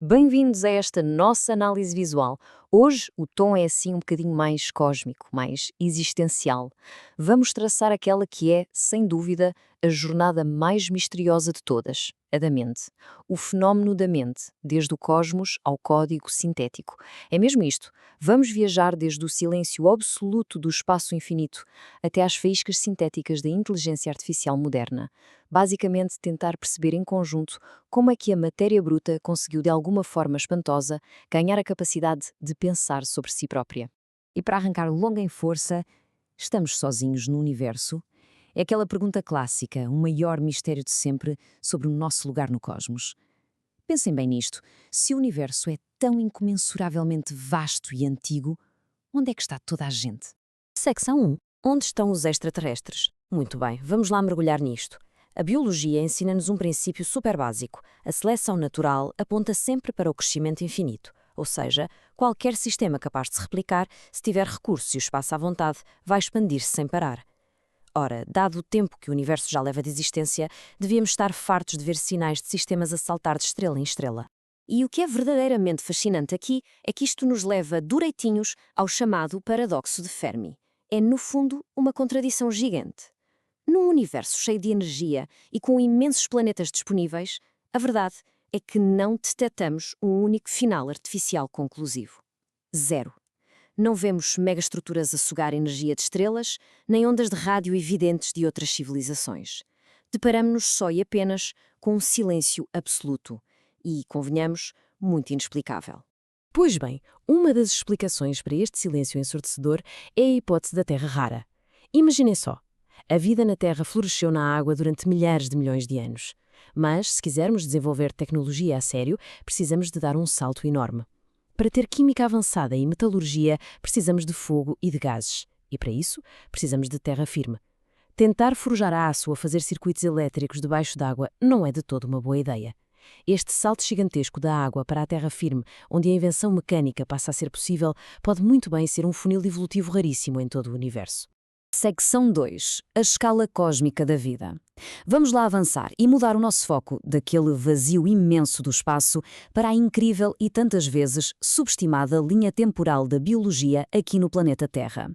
Bem-vindos a esta nossa análise visual. Hoje o tom é assim um bocadinho mais cósmico, mais existencial. Vamos traçar aquela que é, sem dúvida, a jornada mais misteriosa de todas, a da mente. O fenómeno da mente, desde o cosmos ao código sintético. É mesmo isto. Vamos viajar desde o silêncio absoluto do espaço infinito até às faíscas sintéticas da inteligência artificial moderna. Basicamente, tentar perceber em conjunto como é que a matéria bruta conseguiu, de alguma forma espantosa, ganhar a capacidade de pensar sobre si própria. E para arrancar logo em força, estamos sozinhos no universo? É aquela pergunta clássica, o maior mistério de sempre sobre o nosso lugar no cosmos. Pensem bem nisto. Se o universo é tão incomensuravelmente vasto e antigo, onde é que está toda a gente? Secção 1. Onde estão os extraterrestres? Muito bem, vamos lá mergulhar nisto. A biologia ensina-nos um princípio super básico. A seleção natural aponta sempre para o crescimento infinito. Ou seja, qualquer sistema capaz de se replicar, se tiver recursos e o espaço à vontade, vai expandir-se sem parar. Ora, dado o tempo que o universo já leva de existência, devíamos estar fartos de ver sinais de sistemas a saltar de estrela em estrela. E o que é verdadeiramente fascinante aqui é que isto nos leva direitinhos ao chamado paradoxo de Fermi. É, no fundo, uma contradição gigante. Num universo cheio de energia e com imensos planetas disponíveis, a verdade é que não detectamos um único final artificial conclusivo. Zero. Não vemos megaestruturas a sugar energia de estrelas, nem ondas de rádio evidentes de outras civilizações. Deparamos-nos só e apenas com um silêncio absoluto e, convenhamos, muito inexplicável. Pois bem, uma das explicações para este silêncio ensurdecedor é a hipótese da Terra rara. Imaginem só. A vida na Terra floresceu na água durante milhares de milhões de anos. Mas, se quisermos desenvolver tecnologia a sério, precisamos de dar um salto enorme. Para ter química avançada e metalurgia, precisamos de fogo e de gases. E para isso, precisamos de terra firme. Tentar forjar aço ou fazer circuitos elétricos debaixo d'água não é de todo uma boa ideia. Este salto gigantesco da água para a terra firme, onde a invenção mecânica passa a ser possível, pode muito bem ser um funil evolutivo raríssimo em todo o universo. Secção 2. A escala cósmica da vida. Vamos lá avançar e mudar o nosso foco daquele vazio imenso do espaço para a incrível e tantas vezes subestimada linha temporal da biologia aqui no planeta Terra.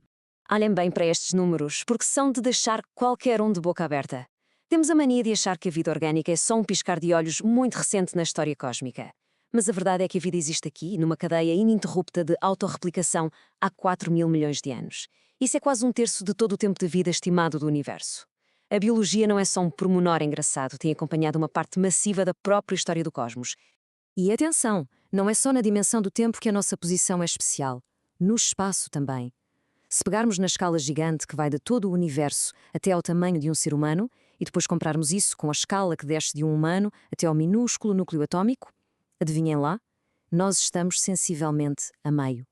Olhem bem para estes números, porque são de deixar qualquer um de boca aberta. Temos a mania de achar que a vida orgânica é só um piscar de olhos muito recente na história cósmica. Mas a verdade é que a vida existe aqui, numa cadeia ininterrupta de autorreplicação há 4 mil milhões de anos. Isso é quase um terço de todo o tempo de vida estimado do universo. A biologia não é só um pormenor engraçado, tem acompanhado uma parte massiva da própria história do cosmos. E atenção, não é só na dimensão do tempo que a nossa posição é especial. No espaço também. Se pegarmos na escala gigante que vai de todo o universo até ao tamanho de um ser humano, e depois compararmos isso com a escala que desce de um humano até ao minúsculo núcleo atômico, adivinhem lá? Nós estamos sensivelmente a meio.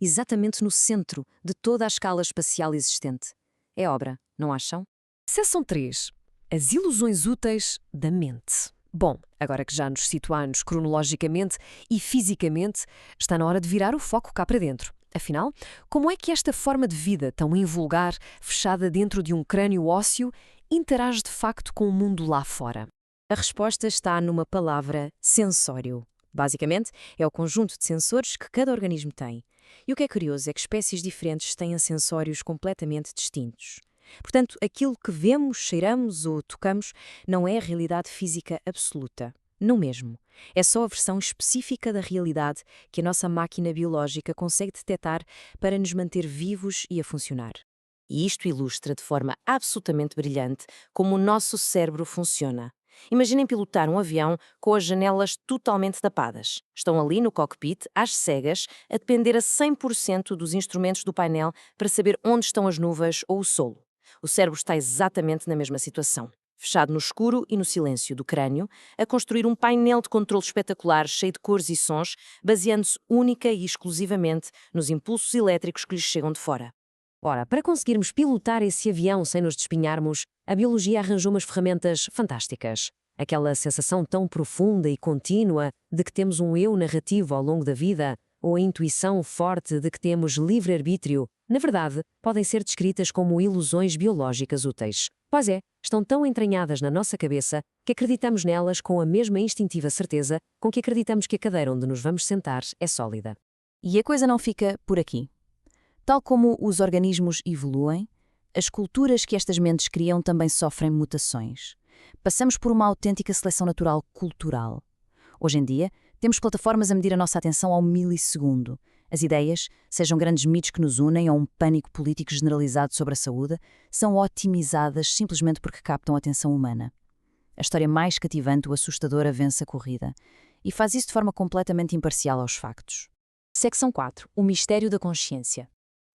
Exatamente no centro de toda a escala espacial existente. É obra, não acham? Seção 3. As ilusões úteis da mente. Bom, agora que já nos situamos cronologicamente e fisicamente, está na hora de virar o foco cá para dentro. Afinal, como é que esta forma de vida tão invulgar, fechada dentro de um crânio ósseo, interage de facto com o mundo lá fora? A resposta está numa palavra: sensório. Basicamente, é o conjunto de sensores que cada organismo tem. E o que é curioso é que espécies diferentes têm sensórios completamente distintos. Portanto, aquilo que vemos, cheiramos ou tocamos não é a realidade física absoluta. Não mesmo. É só a versão específica da realidade que a nossa máquina biológica consegue detectar para nos manter vivos e a funcionar. E isto ilustra de forma absolutamente brilhante como o nosso cérebro funciona. Imaginem pilotar um avião com as janelas totalmente tapadas. Estão ali no cockpit, às cegas, a depender a 100% dos instrumentos do painel para saber onde estão as nuvens ou o solo. O cérebro está exatamente na mesma situação. Fechado no escuro e no silêncio do crânio, a construir um painel de controle espetacular cheio de cores e sons, baseando-se única e exclusivamente nos impulsos elétricos que lhes chegam de fora. Ora, para conseguirmos pilotar esse avião sem nos despinharmos, a biologia arranjou umas ferramentas fantásticas. Aquela sensação tão profunda e contínua de que temos um eu narrativo ao longo da vida, ou a intuição forte de que temos livre-arbítrio, na verdade, podem ser descritas como ilusões biológicas úteis. Pois é, estão tão entranhadas na nossa cabeça que acreditamos nelas com a mesma instintiva certeza com que acreditamos que a cadeira onde nos vamos sentar é sólida. E a coisa não fica por aqui. Tal como os organismos evoluem, as culturas que estas mentes criam também sofrem mutações. Passamos por uma autêntica seleção natural cultural. Hoje em dia, temos plataformas a medir a nossa atenção ao milissegundo. As ideias, sejam grandes mitos que nos unem ou um pânico político generalizado sobre a saúde, são otimizadas simplesmente porque captam a atenção humana. A história mais cativante ou assustadora vence a corrida, e faz isso de forma completamente imparcial aos factos. Secção 4. O mistério da consciência.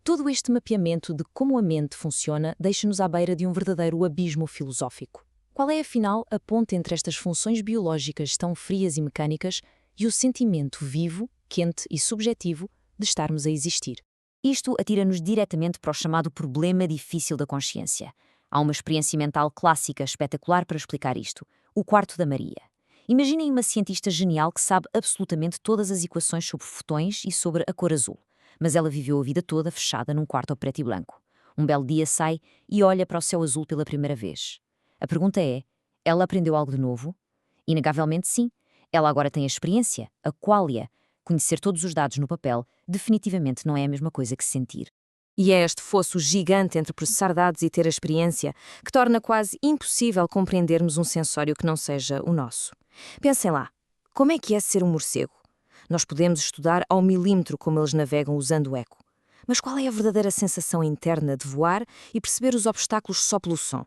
Todo este mapeamento de como a mente funciona deixa-nos à beira de um verdadeiro abismo filosófico. Qual é, afinal, a ponte entre estas funções biológicas tão frias e mecânicas e o sentimento vivo, quente e subjetivo de estarmos a existir? Isto atira-nos diretamente para o chamado problema difícil da consciência. Há uma experiência mental clássica espetacular para explicar isto: o quarto da Maria. Imaginem uma cientista genial que sabe absolutamente todas as equações sobre fotões e sobre a cor azul, mas ela viveu a vida toda fechada num quarto a preto e branco. Um belo dia sai e olha para o céu azul pela primeira vez. A pergunta é: ela aprendeu algo de novo? Inegavelmente sim. Ela agora tem a experiência, a qualia. Conhecer todos os dados no papel definitivamente não é a mesma coisa que sentir. E é este fosso gigante entre processar dados e ter a experiência que torna quase impossível compreendermos um sensório que não seja o nosso. Pensem lá, como é que é ser um morcego? Nós podemos estudar ao milímetro como eles navegam usando o eco. Mas qual é a verdadeira sensação interna de voar e perceber os obstáculos só pelo som?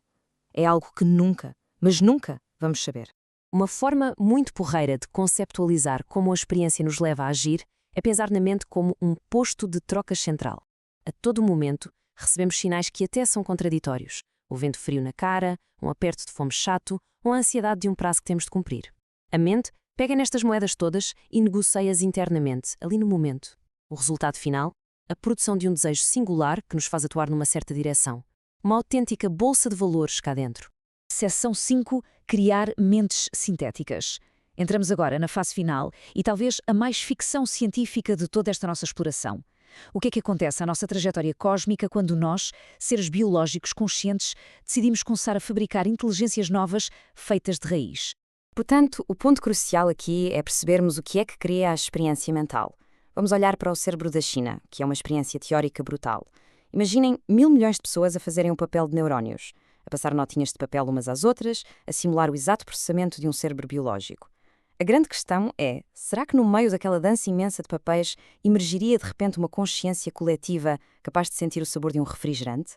É algo que nunca, mas nunca, vamos saber. Uma forma muito porreira de conceptualizar como a experiência nos leva a agir é pensar na mente como um posto de trocas central. A todo momento, recebemos sinais que até são contraditórios. O vento frio na cara, um aperto de fome chato ou a ansiedade de um prazo que temos de cumprir. A mente pega nestas moedas todas e negocia-as internamente, ali no momento. O resultado final? A produção de um desejo singular que nos faz atuar numa certa direção. Uma autêntica bolsa de valores cá dentro. Seção 5. Criar mentes sintéticas. Entramos agora na fase final e talvez a mais ficção científica de toda esta nossa exploração. O que é que acontece à nossa trajetória cósmica quando nós, seres biológicos conscientes, decidimos começar a fabricar inteligências novas feitas de raiz? Portanto, o ponto crucial aqui é percebermos o que é que cria a experiência mental. Vamos olhar para o cérebro da China, que é uma experiência teórica brutal. Imaginem 1.000 milhões de pessoas a fazerem um papel de neurónios, a passar notinhas de papel umas às outras, a simular o exato processamento de um cérebro biológico. A grande questão é, será que no meio daquela dança imensa de papéis emergiria de repente uma consciência coletiva capaz de sentir o sabor de um refrigerante?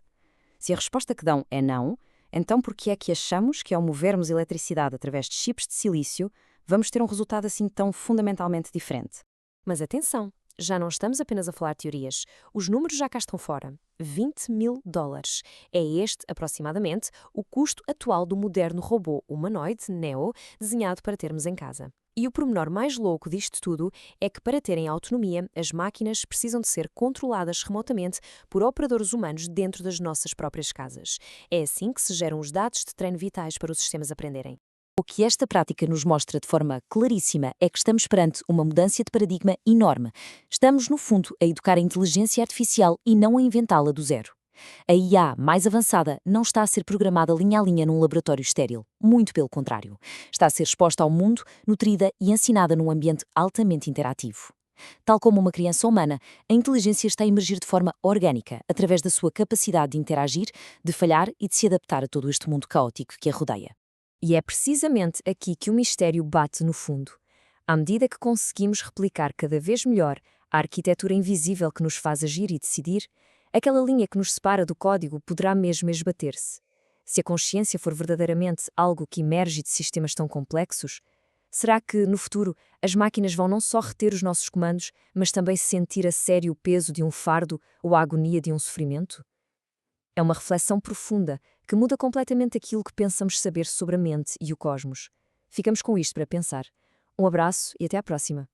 Se a resposta que dão é não, então por que é que achamos que ao movermos eletricidade através de chips de silício, vamos ter um resultado assim tão fundamentalmente diferente? Mas atenção, já não estamos apenas a falar teorias. Os números já cá estão fora. $20.000. É este, aproximadamente, o custo atual do moderno robô humanoide, Neo, desenhado para termos em casa. E o pormenor mais louco disto tudo é que, para terem autonomia, as máquinas precisam de ser controladas remotamente por operadores humanos dentro das nossas próprias casas. É assim que se geram os dados de treino vitais para os sistemas aprenderem. O que esta prática nos mostra de forma claríssima é que estamos perante uma mudança de paradigma enorme. Estamos, no fundo, a educar a inteligência artificial e não a inventá-la do zero. A IA mais avançada não está a ser programada linha a linha num laboratório estéril. Muito pelo contrário. Está a ser exposta ao mundo, nutrida e ensinada num ambiente altamente interativo. Tal como uma criança humana, a inteligência está a emergir de forma orgânica, através da sua capacidade de interagir, de falhar e de se adaptar a todo este mundo caótico que a rodeia. E é precisamente aqui que o mistério bate no fundo. À medida que conseguimos replicar cada vez melhor a arquitetura invisível que nos faz agir e decidir, aquela linha que nos separa do código poderá mesmo esbater-se. Se a consciência for verdadeiramente algo que emerge de sistemas tão complexos, será que, no futuro, as máquinas vão não só reter os nossos comandos, mas também sentir a sério o peso de um fardo ou a agonia de um sofrimento? É uma reflexão profunda que muda completamente aquilo que pensamos saber sobre a mente e o cosmos. Ficamos com isto para pensar. Um abraço e até à próxima.